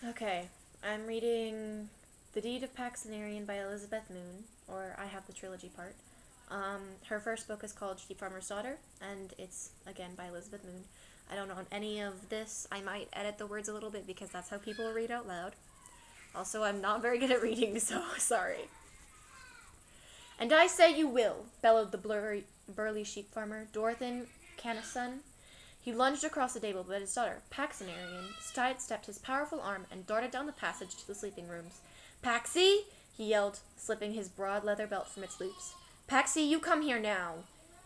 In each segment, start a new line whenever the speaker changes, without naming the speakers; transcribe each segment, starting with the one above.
Okay, I'm reading The Deed of Paxenarian by Elizabeth Moon, or I have the trilogy part. Her first book is called Sheepfarmer's Daughter, and it's, again, by Elizabeth Moon. I don't know any of this. I might edit the words a little bit because that's how people read out loud. Also, I'm not very good at reading, so sorry. And I say you will, bellowed the burly sheep farmer, Dorothin Canison. He lunged across the table, but his daughter, Paxenarian, sidestepped his powerful arm and darted down the passage to the sleeping rooms. Paxy! He yelled, slipping his broad leather belt from its loops. Paxy, you come here now!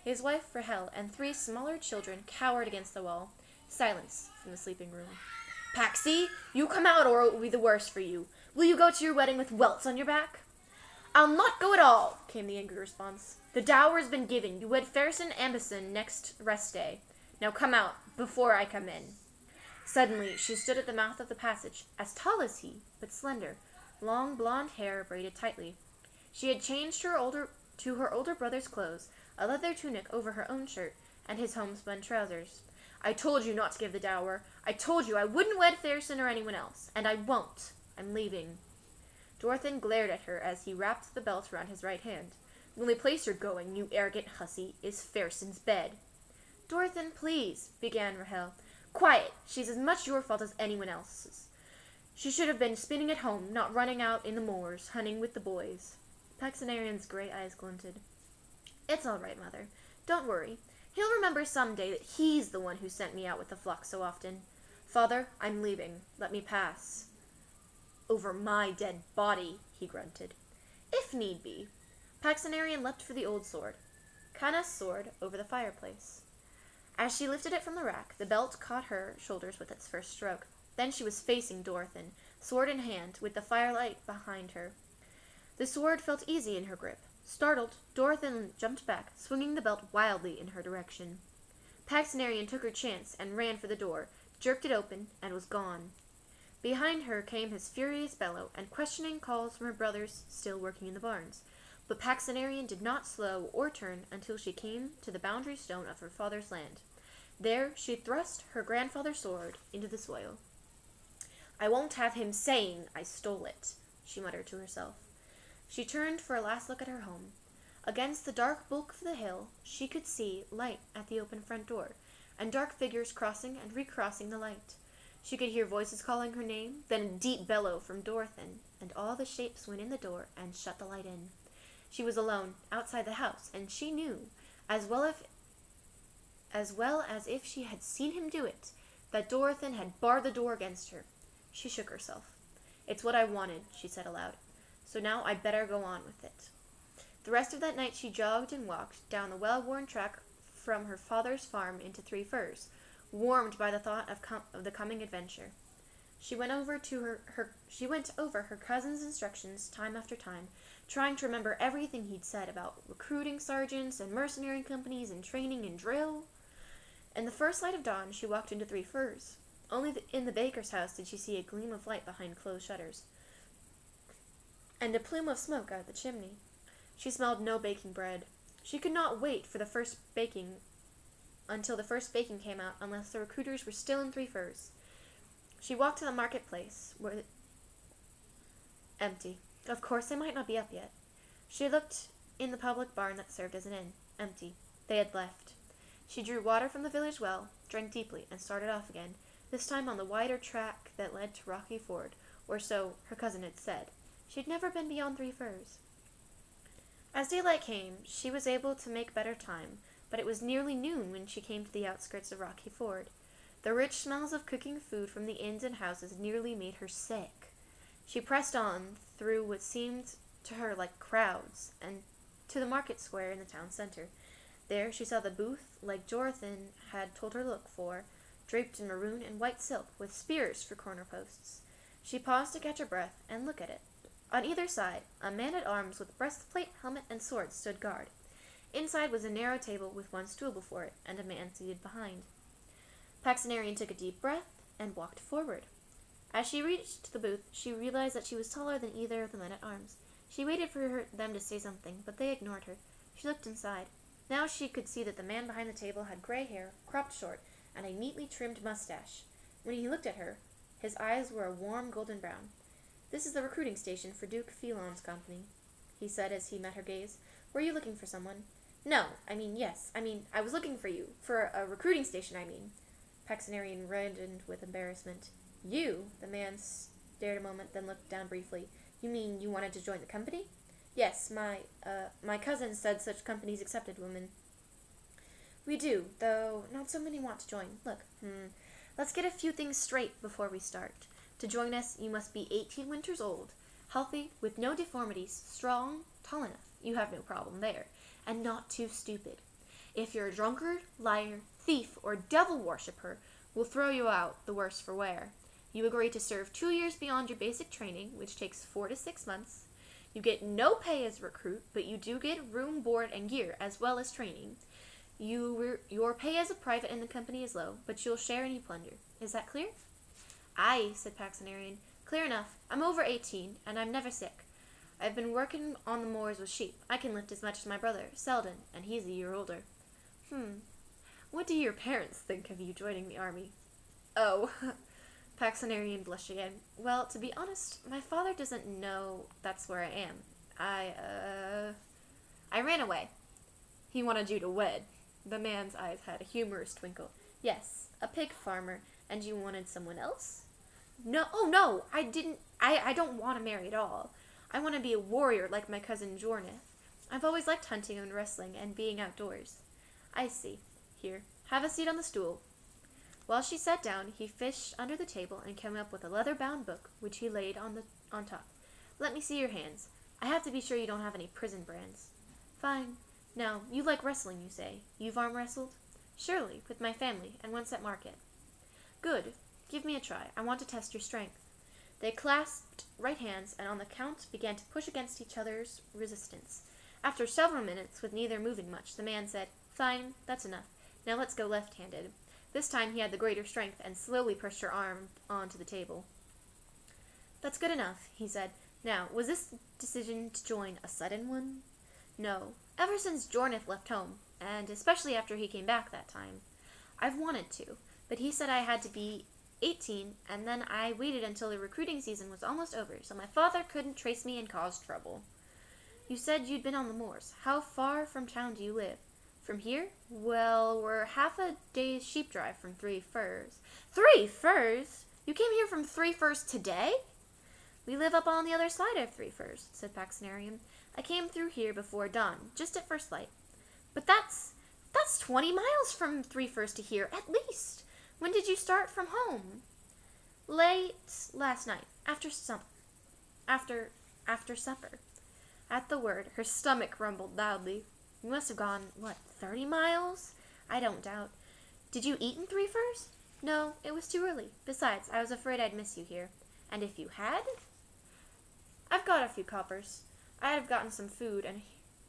His wife, Rahel, and three smaller children cowered against the wall. Silence from the sleeping room. Paxy, you come out or it will be the worse for you. Will you go to your wedding with welts on your back? I'll not go at all, came the angry response. The dower has been given. You wed Ferguson Ambison next rest day. Now come out, before I come in. Suddenly, she stood at the mouth of the passage, as tall as he, but slender, long blonde hair braided tightly. She had changed to her older brother's clothes, a leather tunic over her own shirt, and his homespun trousers. I told you not to give the dower. I told you I wouldn't wed Ferguson or anyone else, and I won't. I'm leaving. Dorothin glared at her as he wrapped the belt around his right hand. The only place you're going, you arrogant hussy, is Ferguson's bed. Dorothin, please, began Rahel. Quiet. She's as much your fault as anyone else's. She should have been spinning at home, not running out in the moors, hunting with the boys. Paxenarian's gray eyes glinted. It's all right, Mother. Don't worry. He'll remember some day that he's the one who sent me out with the flock so often. Father, I'm leaving. Let me pass. Over my dead body, he grunted. If need be. Paxenarian leapt for the old sword. Cana's sword over the fireplace. As she lifted it from the rack, the belt caught her shoulders with its first stroke. Then she was facing Dorothin, sword in hand, with the firelight behind her. The sword felt easy in her grip. Startled, Dorothin jumped back, swinging the belt wildly in her direction. Paxenarian took her chance and ran for the door, jerked it open, and was gone. Behind her came his furious bellow and questioning calls from her brothers still working in the barns. But Paxenarian did not slow or turn until she came to the boundary stone of her father's land. There she thrust her grandfather's sword into the soil. I won't have him saying I stole it, she muttered to herself. She turned for a last look at her home. Against the dark bulk of the hill, she could see light at the open front door, and dark figures crossing and recrossing the light. She could hear voices calling her name, then a deep bellow from Dorothin, and all the shapes went in the door and shut the light in. She was alone, outside the house, and she knew, as well as if she had seen him do it, that Dorothin had barred the door against her. She shook herself. It's what I wanted, she said aloud. So now I'd better go on with it. The rest of that night she jogged and walked down the well-worn track from her father's farm into Three Firs, warmed by the thought of the coming adventure. She went over her cousin's instructions time after time, trying to remember everything he'd said about recruiting sergeants and mercenary companies and training and drill. In the first light of dawn, she walked into Three Firs. Only in the baker's house did she see a gleam of light behind closed shutters, and a plume of smoke out of the chimney. She smelled no baking bread. She could not wait for until the first baking came out unless the recruiters were still in Three Firs. She walked to the marketplace, empty. Of course, they might not be up yet. She looked in the public barn that served as an inn. Empty. They had left. She drew water from the village well, drank deeply, and started off again, this time on the wider track that led to Rocky Ford, or so her cousin had said. She had never been beyond Three Firs. As daylight came, she was able to make better time, but it was nearly noon when she came to the outskirts of Rocky Ford. The rich smells of cooking food from the inns and houses nearly made her sick. She pressed on through what seemed to her like crowds, and to the market square in the town center. There she saw the booth, like Dorothin had told her to look for, draped in maroon and white silk, with spears for corner posts. She paused to catch her breath and look at it. On either side, a man-at-arms with breastplate, helmet, and sword stood guard. Inside was a narrow table with one stool before it, and a man seated behind. Paxenarian took a deep breath and walked forward. As she reached the booth, she realized that she was taller than either of the men-at-arms. She waited for them to say something, but they ignored her. She looked inside. Now she could see that the man behind the table had gray hair, cropped short, and a neatly trimmed mustache. When he looked at her, His eyes were a warm golden brown. "This is the recruiting station for Duke Phelon's company," he said as he met her gaze. "Were you looking for someone?" "No, yes. I was looking for you. For a recruiting station, I mean." Paxenarian reddened with embarrassment. "You?" The man stared a moment, then looked down briefly. "You mean you wanted to join the company?" "Yes, my cousin said such companies accepted women." "We do, though not so many want to join. Look, let's get a few things straight before we start. To join us, you must be 18 winters old, healthy, with no deformities, strong, tall enough. You have no problem there. And not too stupid. If you're a drunkard, liar, thief, or devil worshipper, we'll throw you out the worse for wear. You agree to serve 2 years beyond your basic training, which takes 4 to 6 months. You get no pay as a recruit, but you do get room, board, and gear, as well as training. Your pay as a private in the company is low, but you'll share any plunder. Is that clear?" "Aye," said Paxenarian. "Clear enough. I'm over 18, and I'm never sick. I've been working on the moors with sheep. I can lift as much as my brother, Selden, and he's a year older." "What do your parents think of you joining the army?" "Oh," Paxenarian blushed again. "Well, to be honest, my father doesn't know that's where I am. I ran away." "He wanted you to wed." The man's eyes had a humorous twinkle. "Yes, a pig farmer. And you wanted someone else?" No, I didn't. I don't want to marry at all. I want to be a warrior like my cousin Jorneth. I've always liked hunting and wrestling and being outdoors." "I see. Here, have a seat on the stool." While she sat down, he fished under the table and came up with a leather-bound book, which he laid on top. "Let me see your hands. I have to be sure you don't have any prison brands." "Fine. Now, you like wrestling, you say. You've arm wrestled?" "Surely, with my family, and once at market." "Good. Give me a try. I want to test your strength." They clasped right hands, and on the count began to push against each other's resistance. After several minutes, with neither moving much, the man said, "Fine, that's enough. Now let's go left-handed." This time he had the greater strength, and slowly pushed her arm onto the table. "That's good enough," he said. "Now, was this decision to join a sudden one?" "No. Ever since Jorneth left home, and especially after he came back that time. I've wanted to, but he said I had to be 18, and then I waited until the recruiting season was almost over, so my father couldn't trace me and cause trouble." "You said you'd been on the moors. How far from town do you live?" "From here? Well, we're half a day's sheep drive from Three Firs." "Three Firs? You came here from Three Firs today?" "We live up on the other side of Three Firs," said Paxenarian. "I came through here before dawn, just at first light." "But that's 20 miles from Three Firs to here, at least. When did you start from home?" "Late last night, after supper." At the word, her stomach rumbled loudly. "You must have gone, 30 miles? I don't doubt. Did you eat in Three Firs?" "No, it was too early. Besides, I was afraid I'd miss you here." "And if you had?" "I've got a few coppers. I'd have gotten some food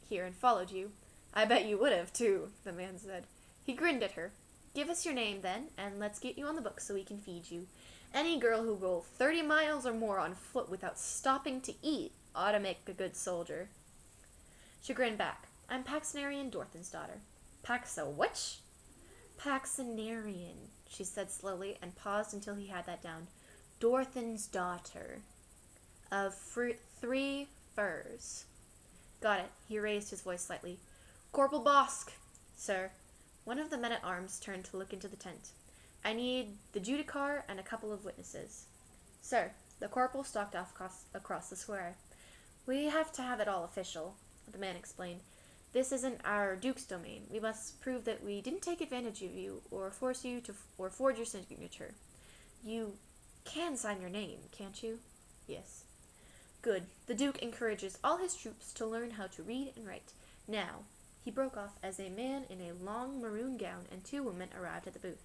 here and followed you." "I bet you would have, too," the man said. He grinned at her. "Give us your name, then, and let's get you on the books so we can feed you. Any girl who'll go 30 miles or more on foot without stopping to eat ought to make a good soldier." She grinned back. "I'm Paxenarian Dorthan's daughter." "Which?" "Paxenarian," she said slowly, and paused until he had that down. "Dorthan's daughter. Of Three Firs." "Got it." He raised his voice slightly. "Corporal Bosk." "Sir." One of the men-at-arms turned to look into the tent. "I need the judicar and a couple of witnesses." "Sir." The corporal stalked off across the square. "We have to have it all official," the man explained. "This isn't our Duke's domain. We must prove that we didn't take advantage of you or force you to or forge your signature. You can sign your name, can't you?" "Yes." "Good. The Duke encourages all his troops to learn how to read and write. Now," he broke off as a man in a long maroon gown and 2 women arrived at the booth.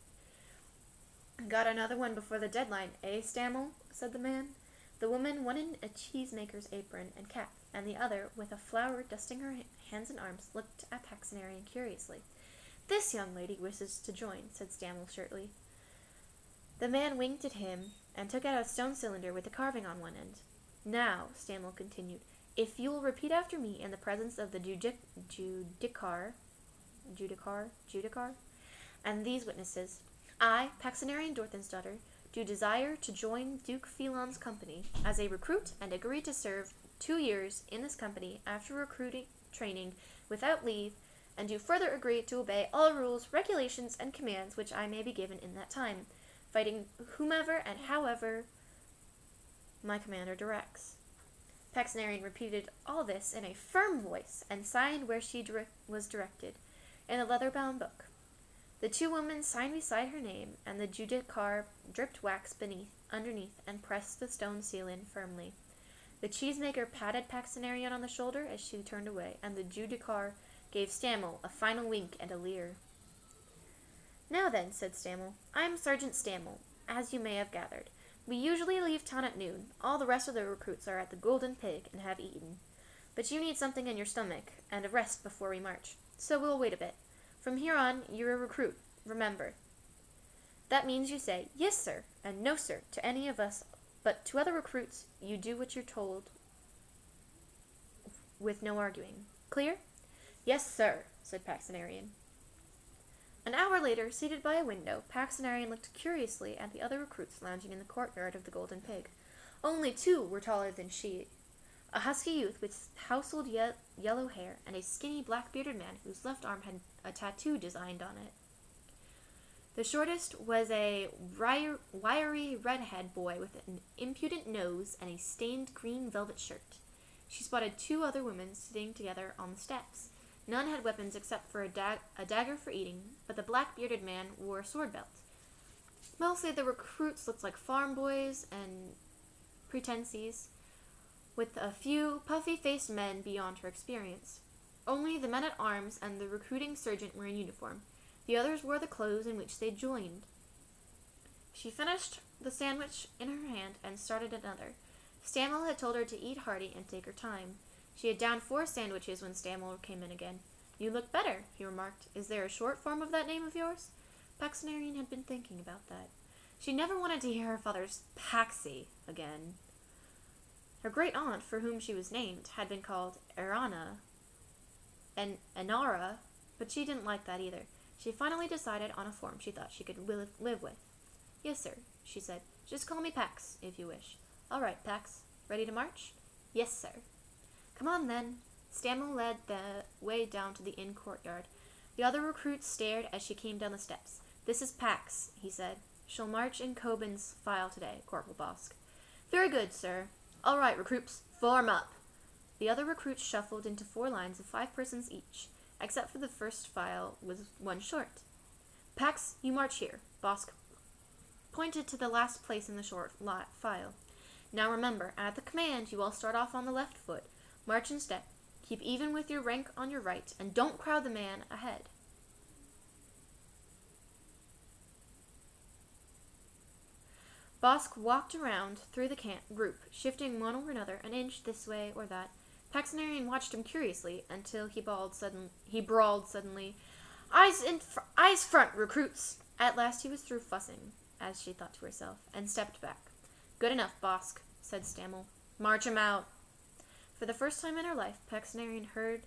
"Got another one before the deadline, eh, Stammel?" said the man. The woman, one in a cheesemaker's apron and cap, and the other with a flower dusting her hands and arms, looked at Paxenarian curiously. "This young lady wishes to join," said Stammel shortly. The man winked at him and took out a stone cylinder with a carving on one end. "Now," Stammel continued, "if you'll repeat after me in the presence of the judicar, and these witnesses. I, Paxenarian Dorthan's daughter, do desire to join Duke Phelon's company as a recruit and agree to serve 2 years in this company after recruiting training without leave, and do further agree to obey all rules, regulations, and commands which I may be given in that time, fighting whomever and however my commander directs. Paxenarian repeated all this in a firm voice and signed where she was directed, in a leather-bound book. The 2 women signed beside her name, and the judicar dripped wax underneath and pressed the stone seal in firmly. The cheesemaker patted Paxenarian on the shoulder as she turned away, and the judicar gave Stammel a final wink and a leer. "Now then," said Stammel, "I'm Sergeant Stammel, as you may have gathered. We usually leave town at noon. All the rest of the recruits are at the Golden Pig and have eaten. But you need something in your stomach and a rest before we march, so we'll wait a bit. From here on, you're a recruit, remember. That means you say, 'Yes, sir,' and 'No, sir' to any of us, but to other recruits, you do what you're told with no arguing. Clear?" "Yes, sir," said Paxenarian. An hour later, seated by a window, Paxenarian looked curiously at the other recruits lounging in the courtyard of the Golden Pig. Only 2 were taller than she. A husky youth with tousled yellow hair, and a skinny black-bearded man whose left arm had a tattoo designed on it. The shortest was a wiry redhead boy with an impudent nose and a stained green velvet shirt. She spotted 2 other women sitting together on the steps. None had weapons except for a dagger for eating, but the black-bearded man wore a sword belt. Mostly the recruits looked like farm boys and pretensees, with a few puffy-faced men beyond her experience. Only the men-at-arms and the recruiting sergeant were in uniform. The others wore the clothes in which they joined. She finished the sandwich in her hand and started another. Stammel had told her to eat hearty and take her time. She had downed 4 sandwiches when Stammel came in again. "You look better," he remarked. "Is there a short form of that name of yours?" Paxenarian had been thinking about that. She never wanted to hear her father's Paxi again. Her great-aunt, for whom she was named, had been called Erana and Enara, but she didn't like that either. She finally decided on a form she thought she could live with. "Yes, sir," she said. "Just call me Pax, if you wish." "All right, Pax. Ready to march?" "Yes, sir." "Come on, then." Stammel led the way down to the inn courtyard. The other recruits stared as she came down the steps. "This is Pax," he said. "She'll march in Coben's file today, Corporal Bosk." "Very good, sir." "All right, recruits, form up." The other recruits shuffled into 4 lines of 5 persons each, except for the first file was 1 short. "Pax, you march here." Bosk pointed to the last place in the short file. "Now remember, at the command, you all start off on the left foot. March in step. Keep even with your rank on your right, and don't crowd the man ahead." Bosk walked around through the group, shifting one over another, an inch this way or that. Paxenarian watched him curiously until he brawled suddenly, Eyes front, recruits!" At last he was through fussing, as she thought to herself, and stepped back. "Good enough, Bosk," said Stammel. "March 'em out." For the first time in her life, Paxenarian heard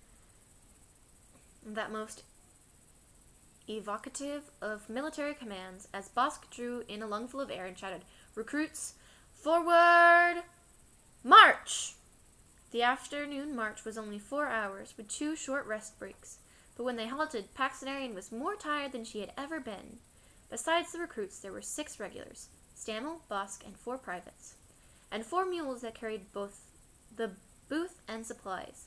that most evocative of military commands as Bosk drew in a lungful of air and shouted, "Recruits, forward! March!" The afternoon march was only 4 hours, with 2 short rest breaks, but when they halted, Paxenarian was more tired than she had ever been. Besides the recruits, there were 6 regulars, Stammel, Bosk, and 4 privates, and 4 mules that carried both the booth and supplies.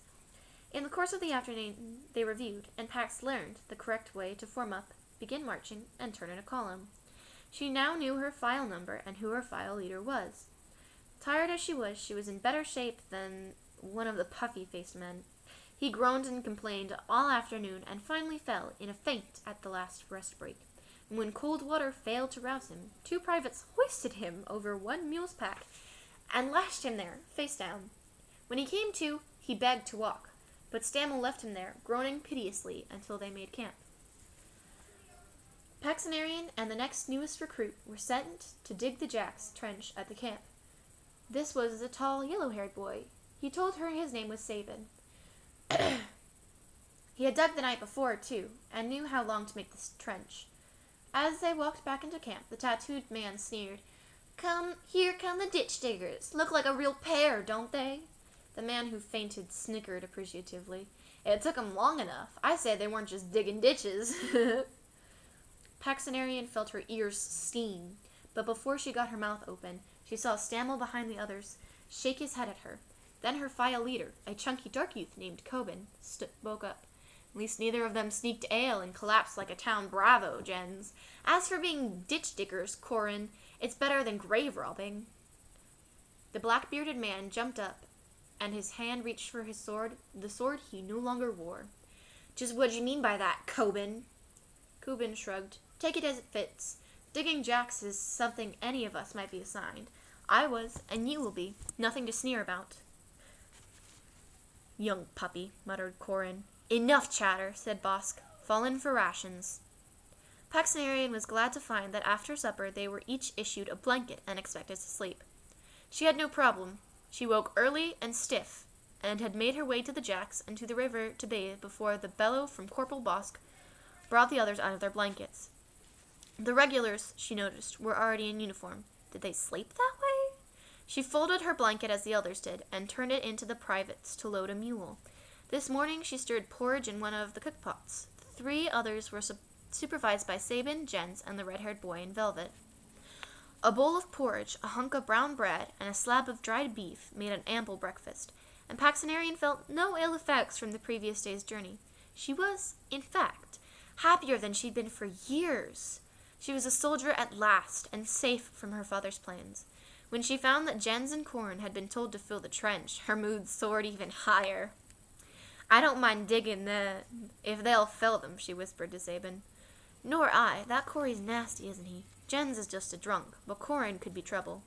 In the course of the afternoon, they reviewed, and Pax learned the correct way to form up, begin marching, and turn in a column. She now knew her file number and who her file leader was. Tired as she was in better shape than one of the puffy-faced men. He groaned and complained all afternoon, and finally fell in a faint at the last rest break. And when cold water failed to rouse him, 2 privates hoisted him over 1 mule's pack and lashed him there, face down. When he came to, he begged to walk, but Stammel left him there, groaning piteously, until they made camp. Paxenarian and the next newest recruit were sent to dig the Jack's trench at the camp. This was the tall, yellow-haired boy. He told her his name was Sabin. He had dug the night before, too, and knew how long to make this trench. As they walked back into camp, the tattooed man sneered, Here come the ditch diggers. Look like a real pair, don't they? The man who fainted snickered appreciatively. It took 'em long enough. I say they weren't just digging ditches. Paxenarian felt her ears sting, but before she got her mouth open, she saw Stammel behind the others shake his head at her. Then her file leader, a chunky dark youth named Coben, spoke up. At least neither of them sneaked ale and collapsed like a town bravo, Jens. As for being ditch diggers, Corin, it's better than grave robbing. The black-bearded man jumped up, and his hand reached for his sword, the sword he no longer wore. Just what do you mean by that, Coben? Coben shrugged. Take it as it fits. Digging jacks is something any of us might be assigned. I was, and you will be. Nothing to sneer about. Young puppy, muttered Corin. Enough chatter, said Bosk. Fall in for rations. Paxenarian was glad to find that after supper they were each issued a blanket and expected to sleep. She had no problem. She woke early and stiff, and had made her way to the jacks and to the river to bathe before the bellow from Corporal Bosk brought the others out of their blankets. The regulars, she noticed, were already in uniform. Did they sleep that way? She folded her blanket as the others did, and turned it into the privates to load a mule. This morning she stirred porridge in one of the cookpots. The 3 others were supervised by Sabin, Jens, and the red-haired boy in velvet. A bowl of porridge, a hunk of brown bread, and a slab of dried beef made an ample breakfast, and Paxenarian felt no ill effects from the previous day's journey. She was, in fact, happier than she'd been for years. She was a soldier at last, and safe from her father's plans. When she found that Jens and Corin had been told to fill the trench, her mood soared even higher. I don't mind digging if they'll fill them, she whispered to Sabin. Nor I. That Corey's nasty, isn't he? Jens is just a drunk, but Corin could be trouble.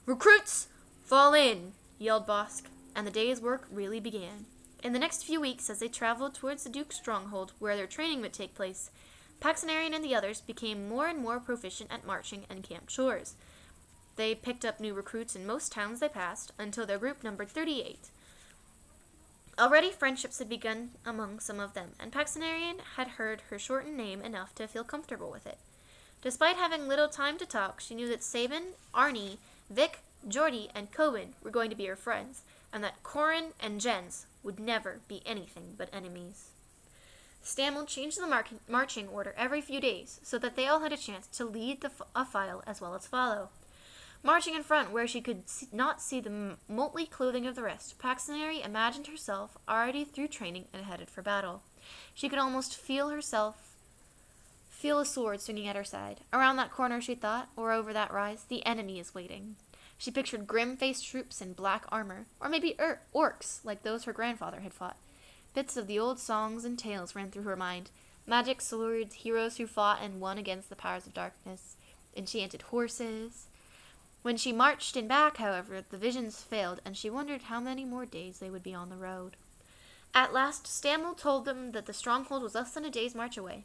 Recruits, fall in, yelled Bosk, and the day's work really began. In the next few weeks, as they traveled towards the Duke's stronghold, where their training would take place, Paxenarian and the others became more and more proficient at marching and camp chores. They picked up new recruits in most towns they passed, until their group numbered 38. Already friendships had begun among some of them, and Paxenarian had heard her shortened name enough to feel comfortable with it. Despite having little time to talk, she knew that Sabin, Arnie, Vic, Geordie, and Cohen were going to be her friends, and that Corin and Jens would never be anything but enemies. Stammel changed the marching order every few days, so that they all had a chance to lead a file as well as follow. Marching in front, where she could not see the motley clothing of the rest, Paxenary imagined herself already through training and headed for battle. She could almost feel a sword swinging at her side. Around that corner, she thought, or over that rise, the enemy is waiting. She pictured grim-faced troops in black armor, or maybe orcs, like those her grandfather had fought. Bits of the old songs and tales ran through her mind. Magic swords, heroes who fought and won against the powers of darkness, enchanted horses. When she marched in back, however, the visions failed, and she wondered how many more days they would be on the road. At last, Stammel told them that the stronghold was less than a day's march away.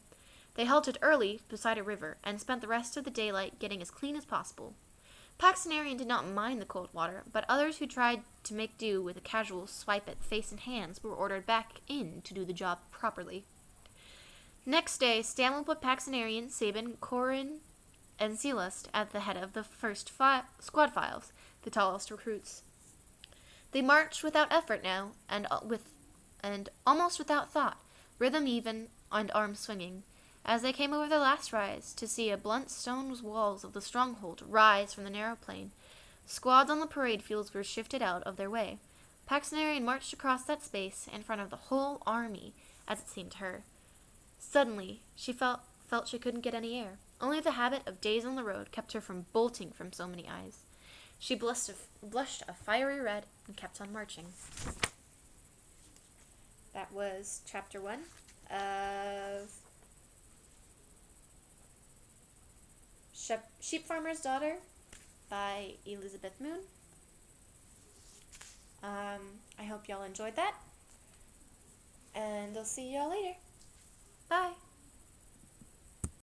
They halted early beside a river, and spent the rest of the daylight getting as clean as possible. Paxenarian did not mind the cold water, but others who tried to make do with a casual swipe at face and hands were ordered back in to do the job properly. Next day, Stammel put Paxenarian, Sabin, Corin, and Celeste at the head of the first squad files, the tallest recruits. They marched without effort now, and almost without thought, rhythm even and arms swinging, as they came over the last rise to see a blunt stone walls of the stronghold rise from the narrow plain. Squads on the parade fields were shifted out of their way. Paxenarian marched across that space in front of the whole army, as it seemed to her. Suddenly, she felt she couldn't get any air. Only the habit of days on the road kept her from bolting from so many eyes. She blushed a fiery red and kept on marching. That was chapter 1 of Sheepfarmer's Daughter by Elizabeth Moon. I hope y'all enjoyed that, and I'll see y'all later. Bye.